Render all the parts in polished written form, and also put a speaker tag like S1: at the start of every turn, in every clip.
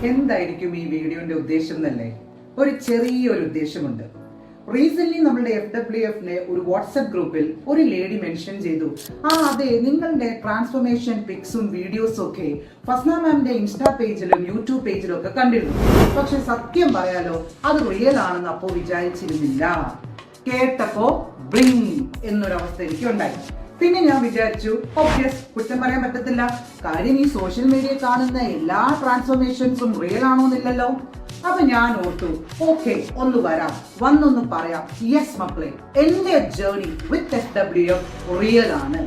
S1: എന്തായിരിക്കും ഈ വീഡിയോന്റെ ഉദ്ദേശം എന്നല്ലേ? ഒരു ചെറിയൊരു ഉദ്ദേശമുണ്ട്. റീസെന്റ് നമ്മുടെ FWF ഒരു വാട്സ്ആപ്പ് ഗ്രൂപ്പിൽ ഒരു ലേഡി മെൻഷൻ ചെയ്തു, അതെ, നിങ്ങളുടെ ട്രാൻസ്ഫോർമേഷൻ പിക്സും വീഡിയോസും ഒക്കെ ഫസ്ന മാമിന്റെ ഇൻസ്റ്റാ പേജിലും യൂട്യൂബ് പേജിലും ഒക്കെ കണ്ടിരുന്നു. പക്ഷെ സത്യം പറയാലോ, അത് റിയൽ ആണെന്ന് അപ്പോ വിചാരിച്ചിരുന്നില്ല. കേട്ടപ്പോ ബ്ലിങ് എന്നൊരവസ്ഥ എനിക്ക് ഉണ്ടായി. പിന്നെ ഞാൻ വിചാരിച്ചു, ഒബ്വിയസ്, കുറ്റം പറയാൻ പറ്റത്തില്ല. കാര്യം ഈ സോഷ്യൽ മീഡിയ കാണുന്ന എല്ലാ ട്രാൻസ്ഫോർമേഷൻസും റിയൽ ആണോന്നില്ലല്ലോ. അപ്പൊ ഞാൻ ഓർത്തു, ഓക്കെ, ഒന്ന് വരാം, വന്നൊന്ന് പറയാം. യെസ് മക്കളെ, എന്റെ ജേർണി വിത്ത് FWF റിയൽ ആണ്.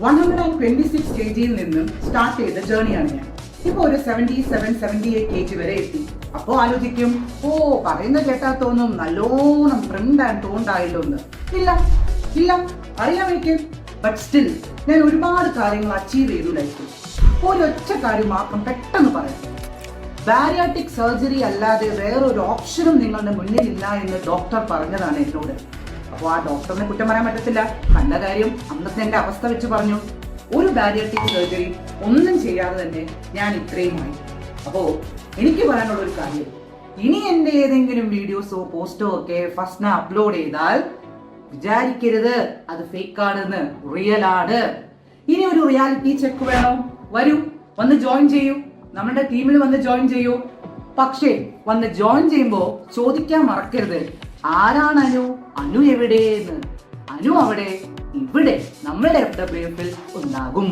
S1: 126 kgയിൽ നിന്നും സ്റ്റാർട്ട് ചെയ്ത ജേർണിയാണ് ഞാൻ. ഇപ്പൊ ഒരു 77-78 kg വരെ എത്തി. അപ്പോ ആലോചിക്കും, പറയുന്ന കേട്ടാ തോന്നും നല്ലോണം ട്രിംഡ് ആൻഡ് ടോൺഡ് ആയല്ലോ എന്ന്. ഇല്ല, അറിയാം എനിക്ക്. ബട്ട് സ്റ്റിൽ ഞാൻ ഒരുപാട് കാര്യങ്ങൾ അച്ചീവ് ചെയ്തു ലൈഫിൽ. ഒരൊറ്റ കാര്യം മാത്രം പെട്ടെന്ന് പറയാം. ബാരിയാട്രിക് സർജറി അല്ലാതെ വേറൊരു ഓപ്ഷനും നിങ്ങളുടെ മുന്നിലില്ല എന്ന് ഡോക്ടർ പറഞ്ഞതാണ് എന്നോട്. അപ്പോൾ ആ ഡോക്ടറിനെ കുറ്റം പറയാൻ പറ്റത്തില്ല. നല്ല കാര്യം, അന്നത്തെ എന്റെ അവസ്ഥ വെച്ച് പറഞ്ഞു. ഒരു ബാരിയാട്രിക് സർജറി ഒന്നും ചെയ്യാതെ തന്നെ ഞാൻ ഇത്രയുമായി. അപ്പോ എനിക്ക് പറയാനുള്ള ഒരു കാര്യം, ഇനി എന്റെ ഏതെങ്കിലും വീഡിയോസോ പോസ്റ്റോ ഒക്കെ ഫസ്ന അപ്ലോഡ് ചെയ്താൽ വിചാരിക്കരുത് അത് ഫേക്ക് ആണെന്ന്, റിയൽ ആണ്. ഇനി ഒരു റിയാലിറ്റി ചെക്ക് വേണോ? വരൂ, വന്ന് ജോയിൻ ചെയ്യൂ, നമ്മുടെ ടീമിൽ വന്ന് ജോയിൻ ചെയ്യൂ. പക്ഷേ വന്ന് ജോയിൻ ചെയ്യുമ്പോ ചോദിക്കാൻ മറക്കരുത്, ആരാണ് അനു എവിടെയെന്ന്. അനു അവിടെ, ഇവിടെ നമ്മുടെ FWF ഉണ്ടാകും.